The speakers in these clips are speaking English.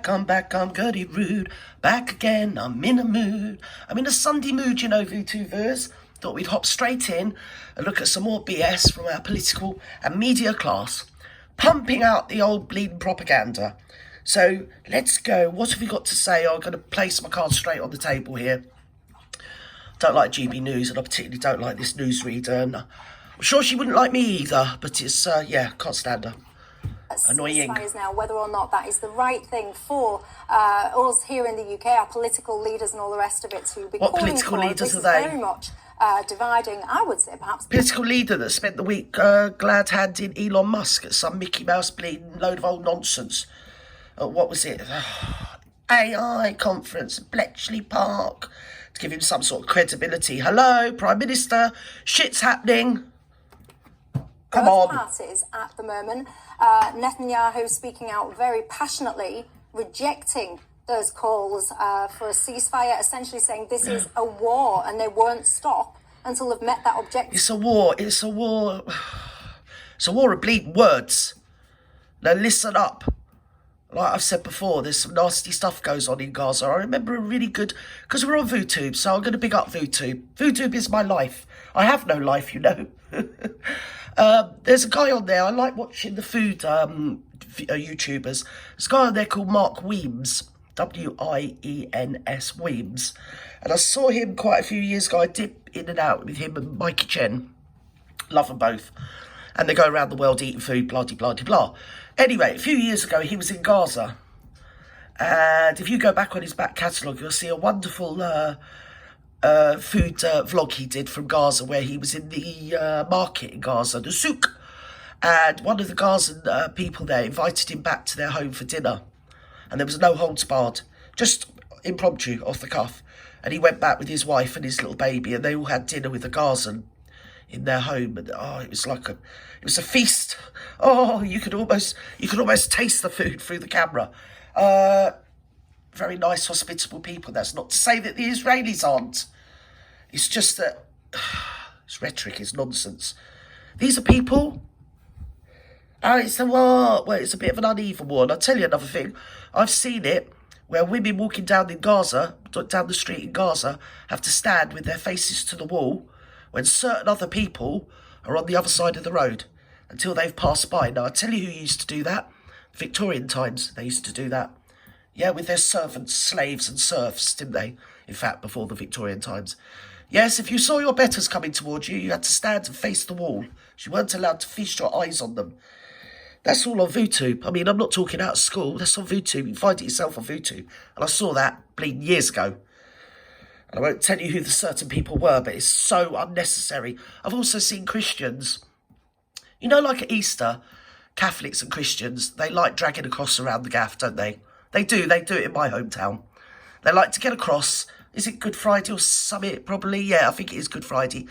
back, I'm Gertie Rude. Back again, I'm in a mood. I'm in a Sunday mood, you know, VTubers. Thought we'd hop straight in and look at some more BS from our political and media class. Pumping out the old bleeding propaganda. So, let's go. What have we got to say? I'm going to place my cards straight on the table here. Don't like GB News, and I particularly don't like this newsreader. And I'm sure she wouldn't like me either, but it's, can't stand her. Annoying. Now, whether or not that is the right thing for us here in the UK, our political leaders and all the rest of it to be what calling political for. leaders this are is they? Very much dividing, I would say, perhaps. Political leader that spent the week glad-handing Elon Musk at some Mickey Mouse bleeding load of old nonsense. What was it? AI conference, Bletchley Park, to give him some sort of credibility. Hello, Prime Minister, shit's happening. Come on. Parties at the moment. Netanyahu speaking out very passionately, rejecting those calls for a ceasefire, essentially saying this is a war and they won't stop until they've met that objective. It's a war. It's a war. It's a war of bleeding words. Now listen up. Like I've said before, there's some nasty stuff goes on in Gaza. I remember a really good, because we're on VooTube, so I'm going to big up VooTube. VooTube is my life. I have no life, you know. There's a guy on there, I like watching the food YouTubers. There's a guy on there called Mark Weems, W-I-E-N-S, Weems. And I saw him quite a few years ago. I dip in and out with him and Mikey Chen. Love them both. And they go around the world eating food, blah, blah, blah, blah. Anyway, a few years ago, he was in Gaza. And if you go back on his back catalogue, you'll see a wonderful food vlog he did from Gaza, where he was in the market in Gaza, the souk. And one of the Gazan people there invited him back to their home for dinner. And there was no holds barred, just impromptu, off the cuff. And he went back with his wife and his little baby, and they all had dinner with the Gazan in their home. And it was a feast. Oh, you could almost taste the food through the camera. Very nice, hospitable people. That's not to say that the Israelis aren't. It's just that it's rhetoric, it's nonsense. These are people. It's a war. Well, it's a bit of an uneven war. And I'll tell you another thing. I've seen it where women walking down the street in Gaza, have to stand with their faces to the wall when certain other people are on the other side of the road until they've passed by. Now, I'll tell you who used to do that. Victorian times, they used to do that. Yeah, with their servants, slaves and serfs, didn't they? In fact, before the Victorian times. Yes, if you saw your betters coming towards you, you had to stand and face the wall. You weren't allowed to feast your eyes on them. That's all on VooTube. I mean, I'm not talking out of school. That's on VooTube. You can find it yourself on VooTube. And I saw that bleeding years ago. And I won't tell you who the certain people were, but it's so unnecessary. I've also seen Christians, you know, like at Easter, Catholics and Christians, they like dragging a cross around the gaff, don't they? They do it in my hometown. They like to get a cross. Is it Good Friday or something? Probably, yeah, I think it is Good Friday.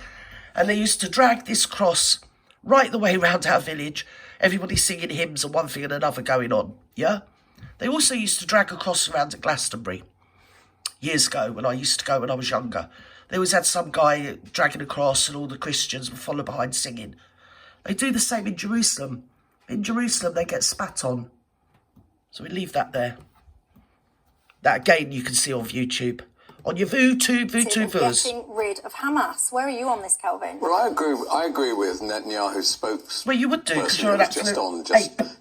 And they used to drag this cross right the way around our village. Everybody singing hymns and one thing and another going on, yeah? They also used to drag a cross around at Glastonbury. Years ago, when I used to go when I was younger. They always had some guy dragging a cross and all the Christians would follow behind singing. They do the same in Jerusalem. In Jerusalem, they get spat on. So we leave that there. That, again, you can see on YouTube. On your VooTubers. Getting rid of Hamas. Where are you on this, Kelvin? Well, I agree with Netanyahu's spokesperson. Well, you would do, because you're an absolute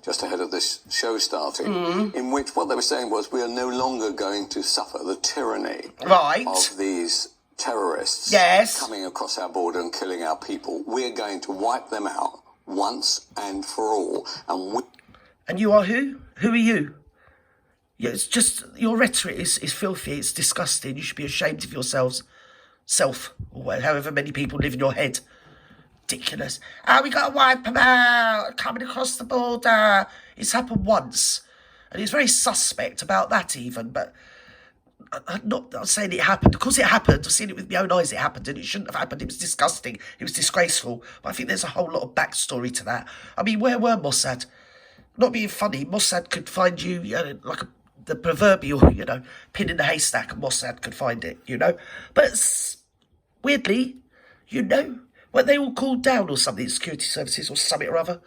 just ahead of this show starting, in which what they were saying was we are no longer going to suffer the tyranny of these terrorists coming across our border and killing our people. We're going to wipe them out once and for all. And you are who? Who are you? Yeah, it's just, your rhetoric is filthy, it's disgusting. You should be ashamed of yourselves. Or however many people live in your head. Ridiculous. We got to wipe them out, coming across the border. It's happened once. And it's very suspect about that even, but I'm not saying it happened. Of course it happened. I've seen it with my own eyes, it happened, and it shouldn't have happened. It was disgusting. It was disgraceful. But I think there's a whole lot of backstory to that. I mean, where were Mossad? Not being funny, Mossad could find you, like the proverbial, pin in the haystack, and Mossad could find it, But weirdly, weren't they all called down or something, security services or something or other?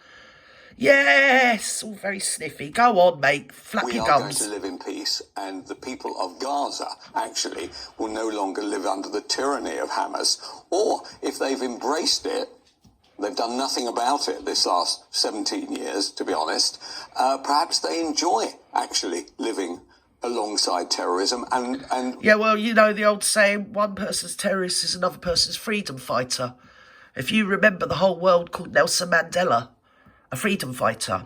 Yes, all very sniffy. Go on, mate. Flap your gums. We are going to live in peace, and the people of Gaza, actually, will no longer live under the tyranny of Hamas. Or, if they've embraced it, they've done nothing about it this last 17 years, to be honest, perhaps they enjoy, actually, living alongside terrorism and... Yeah, well, you know the old saying, one person's terrorist is another person's freedom fighter. If you remember, the whole world called Nelson Mandela a freedom fighter.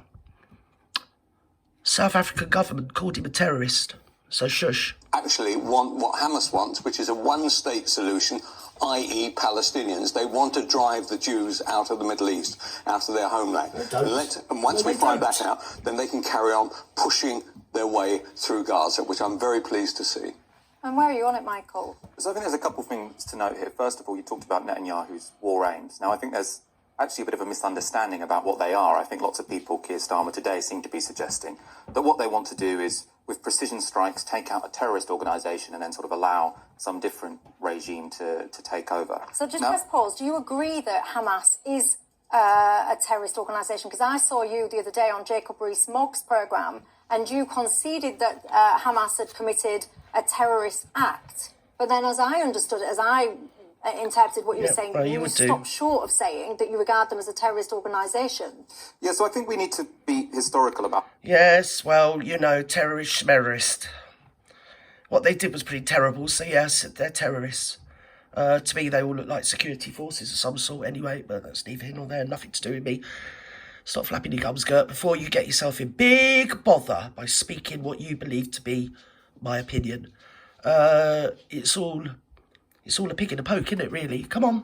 South African government called him a terrorist. So shush. Actually want what Hamas wants, which is a one-state solution, i.e. Palestinians. They want to drive the Jews out of the Middle East, out of their homeland. And once we find that out, then they can carry on pushing their way through Gaza, which I'm very pleased to see. And where are you on it, Michael? So I think there's a couple of things to note here. First of all, you talked about Netanyahu's war aims. Now, I think there's actually a bit of a misunderstanding about what they are. I think lots of people, Keir Starmer today, seem to be suggesting that what they want to do is, with precision strikes, take out a terrorist organisation and then sort of allow some different regime to take over. So just press pause. Do you agree that Hamas is a terrorist organisation? Because I saw you the other day on Jacob Rees-Mogg's programme, and you conceded that Hamas had committed a terrorist act. But then, as I understood it, as I interpreted what you were saying, you stopped short of saying that you regard them as a terrorist organisation. Yeah, so I think we need to be historical about... Yes, well, you know, terrorist schmerrorist. What they did was pretty terrible, so yes, they're terrorists. To me, they all look like security forces of some sort anyway, but that's neither here nor there, nothing to do with me. Stop flapping your gums, Gert, before you get yourself in big bother by speaking what you believe to be my opinion. It's all a pig in a poke, isn't it, really? Come on.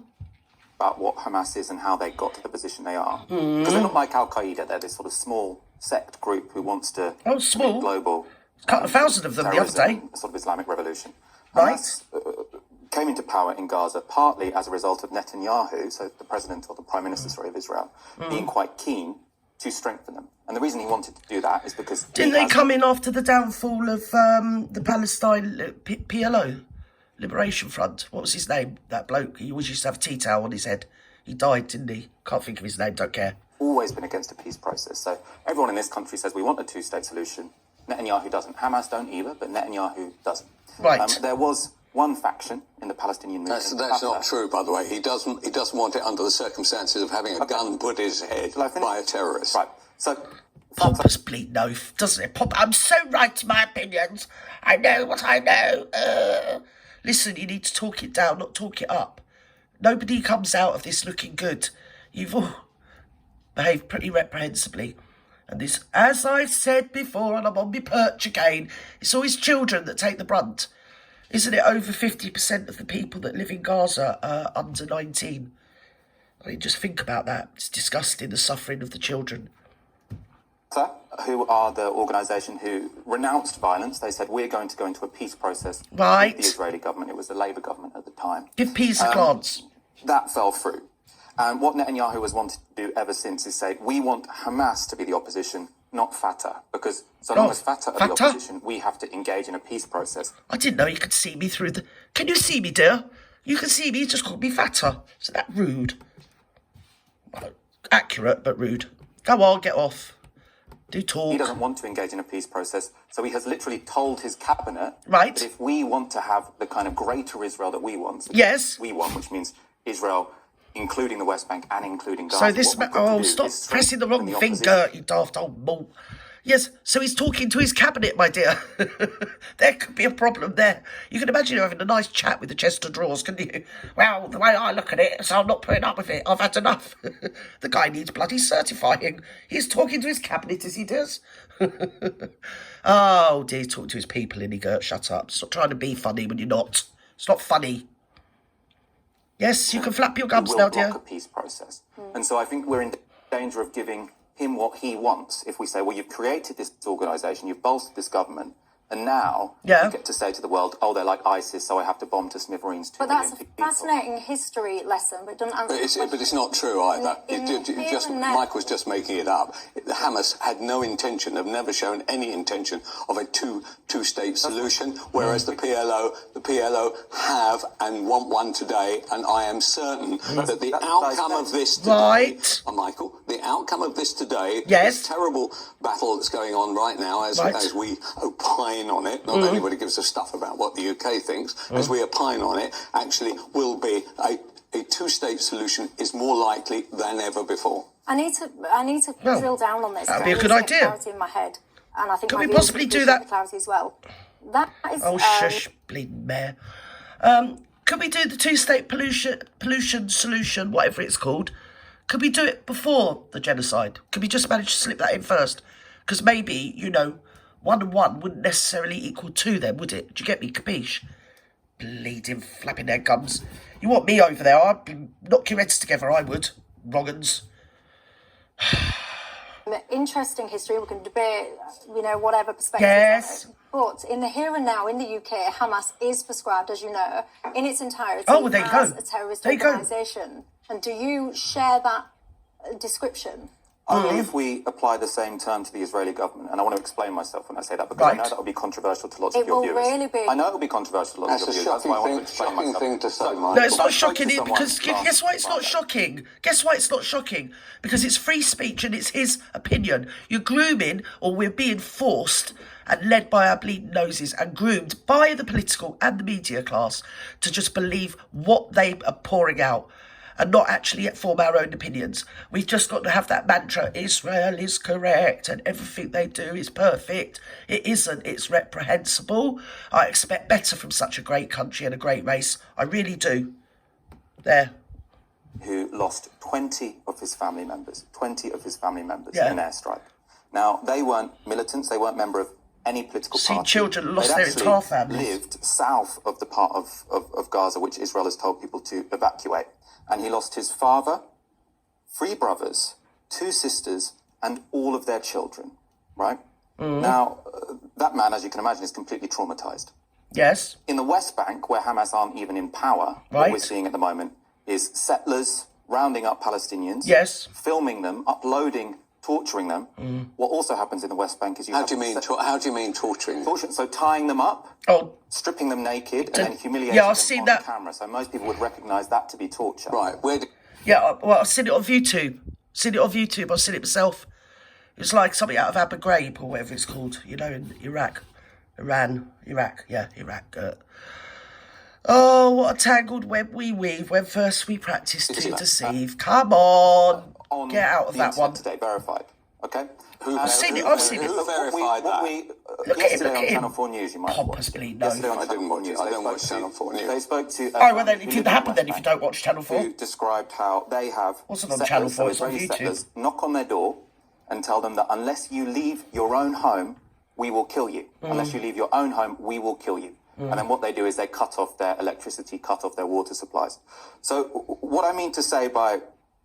About what Hamas is and how they got to the position they are. Because they're not like Al-Qaeda, they're this sort of small sect group who wants to... Oh, small? ...global... A couple of thousand of them the other day. Sort of Islamic revolution. Right. Hamas came into power in Gaza partly as a result of Netanyahu, so the president or the prime minister, of Israel, being quite keen to strengthen them. And the reason he wanted to do that is because... Didn't they come in after the downfall of the Palestine PLO? Liberation Front. What was his name? That bloke. He always used to have a tea towel on his head. He died, didn't he? Can't think of his name, don't care. Always been against a peace process. So everyone in this country says we want a two-state solution. Netanyahu doesn't. Hamas don't either, but Netanyahu doesn't. Right. There was one faction in the Palestinian movement. That's not true, by the way. He doesn't want it under the circumstances of having a gun put in his head by a terrorist. Right. So... Pompous bleeding oath, doesn't it? I'm so right to my opinions. I know what I know. Listen, you need to talk it down, not talk it up. Nobody comes out of this looking good. You've all behaved pretty reprehensibly. And this, as I've said before, and I'm on my perch again, it's always children that take the brunt. Isn't it over 50% of the people that live in Gaza are under 19? I mean, just think about that. It's disgusting, the suffering of the children. Who are the organisation who renounced violence. They said, we're going to go into a peace process with the Israeli government. It was the Labour government at the time. Give peace a glance. That fell through. And what Netanyahu has wanted to do ever since is say, we want Hamas to be the opposition, not Fatah. Because so long as Fatah are the opposition, we have to engage in a peace process. I didn't know you could see me through the... Can you see me, dear? You can see me, you just called me Fatah. Isn't that rude? Well, accurate, but rude. Go on, get off. Do talk. He doesn't want to engage in a peace process, so he has literally told his cabinet that if we want to have the kind of greater Israel that we want, which means Israel, including the West Bank and including Gaza. So this stop pressing the wrong finger, you daft old bull. Yes, so he's talking to his cabinet, my dear. There could be a problem there. You can imagine him having a nice chat with the chest of drawers, can you? Well, the way I look at it, so I'm not putting up with it. I've had enough. The guy needs bloody certifying. He's talking to his cabinet as he does. Oh, dear, he's talking to his people, and he goes, shut up. Stop trying to be funny when you're not. It's not funny. Yes, you can flap your gums now, dear. We'll block a peace process. And so I think we're in danger of giving him what he wants. If we say, well, you've created this organisation, you've bolstered this government, And now you get to say to the world, oh, they're like ISIS, so I have to bomb to smithereens 2 million people. But that's a fascinating history lesson, but it doesn't answer But it's not true either. Mike was just making it up. Hamas had no intention, have never shown any intention of a two-state solution, whereas the PLO have and want one today, and I am certain that the outcome of this today, Michael, the outcome of this today, this terrible battle that's going on right now, as we opine on it, not anybody gives a stuff about what the UK thinks, as we opine on it, actually will be a two-state solution is more likely than ever before. I need to drill down on this. That'd be a good idea. Clarity in my head, and I think can we possibly do that? Clarity as well. That is. Shush, bleeding mayor. Could we do the two-state pollution solution, whatever it's called? Could we do it before the genocide? Could we just manage to slip that in first? Because maybe 1 and 1 wouldn't necessarily equal 2 then, would it? Do you get me? Capiche? Bleeding, flapping their gums. You want me over there? I'd knock your heads together, I would. Wrong'uns. Interesting history. We can debate, whatever perspective. Yes. But in the here and now, in the UK, Hamas is prescribed, as you know, in its entirety there you as go. a terrorist there you organisation. And do you share that description? Only if we apply the same term to the Israeli government. And I want to explain myself when I say that, because I know that will be controversial to lots of your viewers. It will really be. I know it will be controversial to lots of your viewers. That's a shocking thing to say, Michael. No, it's not shocking, because guess why it's not shocking? Guess why it's not shocking? Because it's free speech and it's his opinion. You're grooming, or we're being forced and led by our bleeding noses and groomed by the political and the media class to just believe what they are pouring out and not actually form our own opinions. We've just got to have that mantra, Israel is correct and everything they do is perfect. It isn't, it's reprehensible. I expect better from such a great country and a great race. I really do. There. Who lost 20 of his family members in an airstrike. Now, they weren't militants, they weren't member of any political party. Children lost their entire families. Lived south of the part of Gaza which Israel has told people to evacuate. And he lost his father, 3 brothers, 2 sisters, and all of their children, right? Now, that man, as you can imagine, is completely traumatized. Yes. In the West Bank, where Hamas aren't even in power, what we're seeing at the moment is settlers rounding up Palestinians, filming them, uploading, torturing them. What also happens in the West Bank is How do you mean torturing? So tying them up, stripping them naked, and then humiliating them on camera. So most people would recognise that to be torture. Right. I've seen it on YouTube. I've seen it myself. It was like something out of Abu Ghraib or whatever it's called, in Iraq. Iraq. Oh, what a tangled web we weave when first we practice to deceive. Come on. Get out of that one. Today, verified. Okay? I've seen it. Who verified that? Yesterday on Channel 4 News, you might have watched Pompously, it. no. Yesterday on I Channel 4 News, I don't watch Channel 4 News. They spoke to... then it didn't happen then if you don't watch Channel 4. Who described how they have... Wasn't on Channel 4, it's on YouTube. Settlers knock on their door and tell them that unless you leave your own home, we will kill you. Unless you leave your own home, we will kill you. And then what they do is they cut off their electricity, cut off their water supplies. So what I mean to say by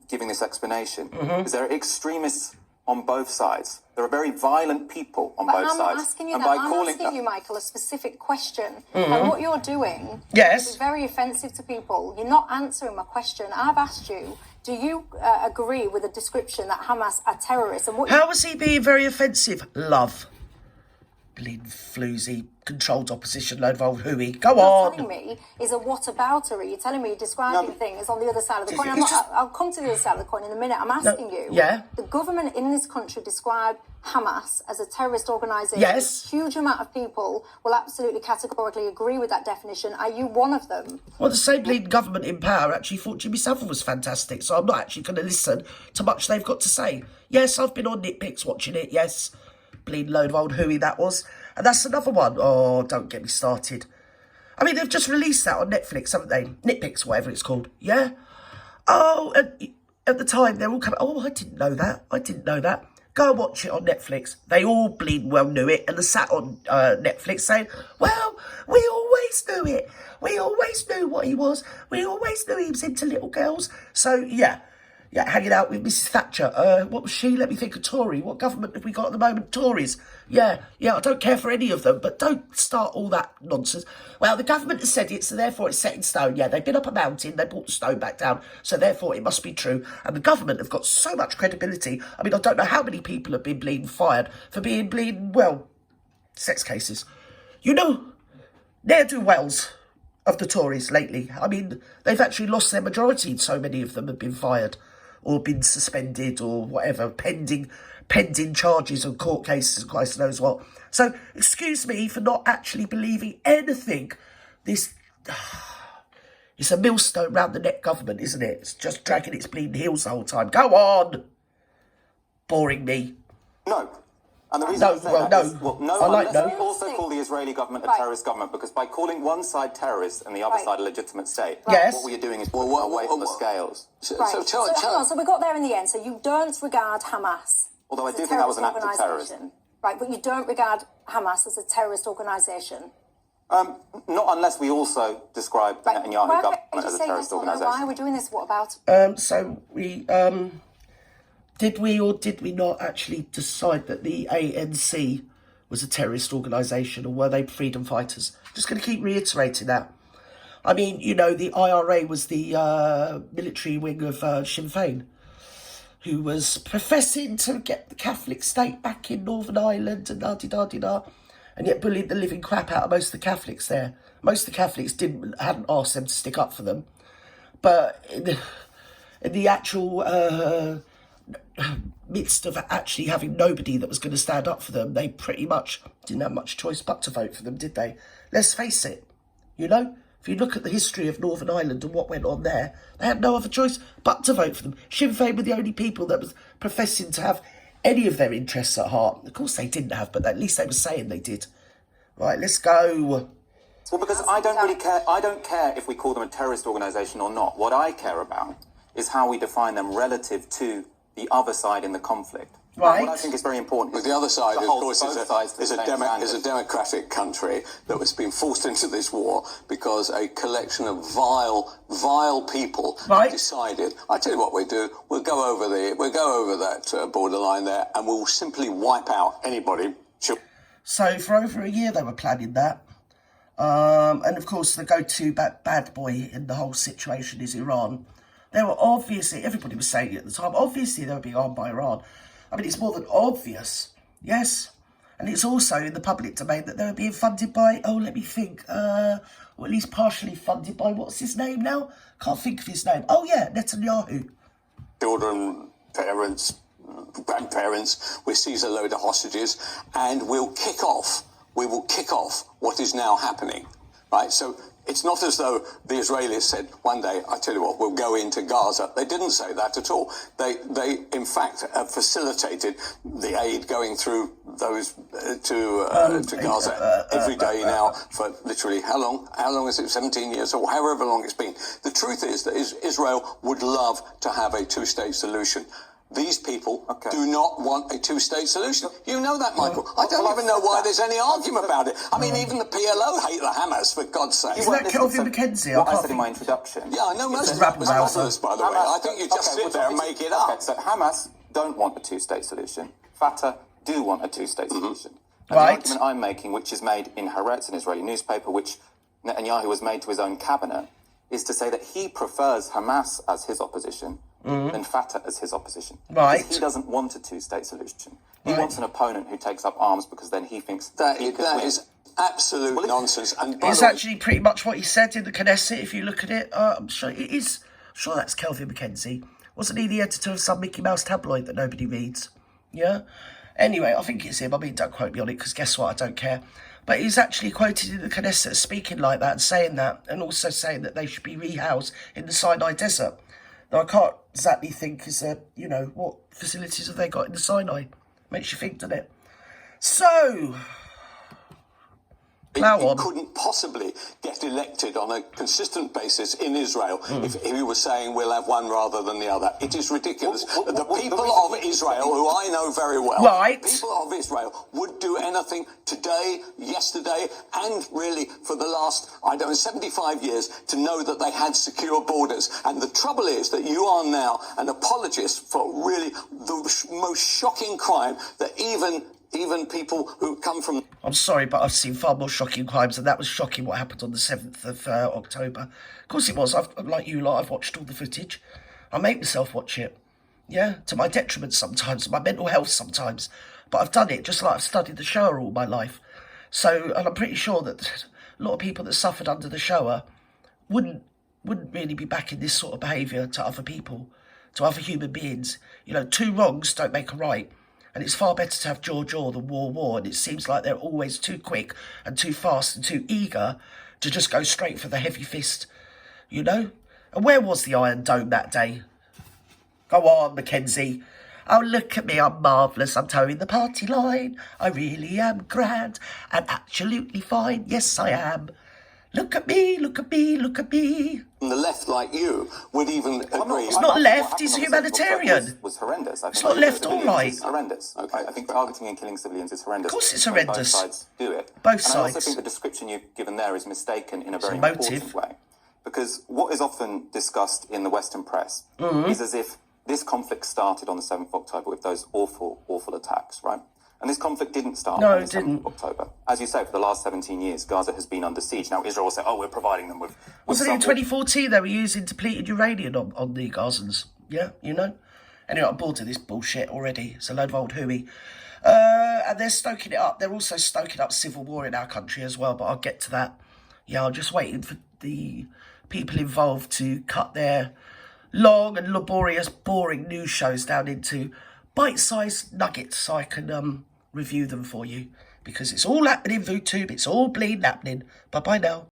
giving this explanation is there are extremists on both sides. There are very violent people on both sides. I'm not asking you that. I'm asking you, Michael, a specific question. And what you're doing is very offensive to people. You're not answering my question. I've asked you, do you agree with the description that Hamas are terrorists? And how was he being very offensive? Love. Bleeding floozy, controlled opposition, load of old hooey. Go on. What you're telling me is a whataboutery. You're telling me describing things on the other side of the coin. I'll come to the other side of the coin in a minute. I'm asking you. The government in this country described Hamas as a terrorist organisation. Yes. A huge amount of people will absolutely categorically agree with that definition. Are you one of them? Well, the same bleeding government in power actually thought Jimmy Savile was fantastic, so I'm not actually going to listen to much they've got to say. Yes, I've been on Nitpicks watching it, yes. Bleeding load of old hooey that was. And that's another one. Oh, don't get me started. I mean, they've just released that on Netflix, haven't they? Nitpicks, whatever it's called. Yeah? Oh, at the time, they're all coming, I didn't know that. Go and watch it on Netflix. They all bleeding well knew it. And they sat on Netflix saying, well, we always knew it. We always knew what he was. We always knew he was into little girls. So, yeah, Yeah, hanging out with Mrs. Thatcher. What was she? Let me think. A Tory. What government have we got at the moment? Tories. Yeah, I don't care for any of them, but don't start all that nonsense. Well, the government has said it, so therefore it's set in stone. Yeah, they've been up a mountain, they brought the stone back down, so therefore it must be true. And the government have got so much credibility. I mean, I don't know how many people have been bleeding fired for being bleeding, well, sex cases. You know, ne'er-do-wells of the Tories lately. I mean, they've actually lost their majority, and so many of them have been fired or been suspended or whatever, pending charges and court cases and Christ knows what. So, excuse me for not actually believing anything. It's a millstone round the neck government, isn't it? It's just dragging its bleeding heels the whole time. Go on! Boring me. No. And the reason no. I like no. We also call the Israeli government a terrorist government, because by calling one side terrorist and the other side a legitimate state, what we are doing is putting away from the scales. So we got there in the end. So you don't regard Hamas, although I do think that was an act of terrorism. Right, but you don't regard Hamas as a terrorist organisation. Not unless we also describe the Netanyahu government as a terrorist organisation. Why are we doing this? What about? So we did we or did we not actually decide that the ANC was a terrorist organisation, or were they freedom fighters? Just going to keep reiterating that. I mean, you know, the IRA was the military wing of Sinn Féin, who was professing to get the Catholic state back in Northern Ireland and da-di-da-di-da, and yet bullied the living crap out of most of the Catholics there. Most of the Catholics hadn't asked them to stick up for them. But in the actual midst of actually having nobody that was going to stand up for them, they pretty much didn't have much choice but to vote for them, did they? Let's face it, you know? If you look at the history of Northern Ireland and what went on there, they had no other choice but to vote for them. Sinn Féin were the only people that was professing to have any of their interests at heart. Of course they didn't have, but at least they were saying they did. Right, let's go. Well, because I don't really care. I don't care if we call them a terrorist organisation or not. What I care about is how we define them relative to the other side in the conflict. Right. What I think is very important. But the other side, of course, is a democratic country that was being forced into this war because a collection of vile people decided. I tell you what we do: we'll go over that borderline there, and we'll simply wipe out anybody. So for over a year they were planning that, and of course the go-to bad boy in the whole situation is Iran. They were obviously, everybody was saying it at the time, obviously they were being armed by Iran. I mean, it's more than obvious, yes. And it's also in the public domain that they were being funded by, let me think, or at least partially funded by, what's his name now? Can't think of his name. Oh, yeah, Netanyahu. Children, parents, grandparents, we'll seize a load of hostages, and we will kick off what is now happening, right? So it's not as though the Israelis said one day, I tell you what, we'll go into Gaza. They didn't say that at all. They in fact, have facilitated the aid going through those to Gaza every day now for literally how long? How long is it? 17 years or however long it's been. The truth is that Israel would love to have a two-state solution. These people do not want a two-state solution. You know that, Michael. I don't even know why there's any argument about it. I mean, even the PLO hate the Hamas, for God's sake. Isn't that Kelvin McKenzie? What I said in my introduction. Yeah, I know most of that was Hamas, by the way. I think you just sit there and make it up. Okay, so Hamas don't want a two-state solution. Fatah do want a two-state solution. And the argument I'm making, which is made in Haaretz, an Israeli newspaper, which Netanyahu has made to his own cabinet, is to say that he prefers Hamas as his opposition than Fatah as his opposition. Right. Because he doesn't want a two-state solution. He wants an opponent who takes up arms because then he thinks that is absolute nonsense. And it's actually pretty much what he said in the Knesset, if you look at it. I'm sure it is. I'm sure that's Kelvin McKenzie. Wasn't he the editor of some Mickey Mouse tabloid that nobody reads? Yeah? Anyway, I think it's him. I mean, don't quote me on it, because guess what? I don't care. But he's actually quoted in the Knesset speaking like that and saying that, and also saying that they should be rehoused in the Sinai Desert. Now, I can't exactly think, what facilities have they got in the Sinai? Makes you think, doesn't it? So, He couldn't possibly get elected on a consistent basis in Israel if he was saying we'll have one rather than the other. It is ridiculous. The people of Israel, who I know very well, people of Israel would do anything today, yesterday, and really for the last, 75 years to know that they had secure borders. And the trouble is that you are now an apologist for really the most shocking crime that even people who come from... I'm sorry, but I've seen far more shocking crimes, and that was shocking what happened on the 7th of October. Of course it was. Like you lot, I've watched all the footage. I make myself watch it. Yeah, to my detriment sometimes, my mental health sometimes. But I've done it just like I've studied the Shoah all my life. So, and I'm pretty sure that a lot of people that suffered under the Shoah wouldn't really be backing this sort of behaviour to other people, to other human beings. You know, two wrongs don't make a right. And it's far better to have jaw than war. And it seems like they're always too quick and too fast and too eager to just go straight for the heavy fist, you know? And where was the Iron Dome that day? Go on, Mackenzie. Oh, look at me, I'm marvellous. I'm towing the party line. I really am grand and absolutely fine. Yes, I am. Look at me, look at me, look at me. And the left, like you, would even agree. It's not left, it's humanitarian. Was horrendous. It's not left or right. It's horrendous. Okay. I think targeting and killing civilians is horrendous. Of course it's horrendous. Both sides do it. Both sides. And I also think the description you've given there is mistaken in a very important way. Because what is often discussed in the Western press is as if this conflict started on the 7th of October with those awful, awful attacks, right? And this conflict didn't start on the 7th of October. As you say, for the last 17 years, Gaza has been under siege. Now, Israel will say, we're providing them with... Wasn't it in 2014 they were using depleted uranium on the Gazans? Yeah, you know? Anyway, I'm bored of this bullshit already. It's a load of old hooey. And they're stoking it up. They're also stoking up civil war in our country as well, but I'll get to that. Yeah, I'm just waiting for the people involved to cut their long and laborious, boring news shows down into bite-sized nuggets so I can review them for you, because it's all happening, VooTube. It's all bleeding happening. Bye-bye now.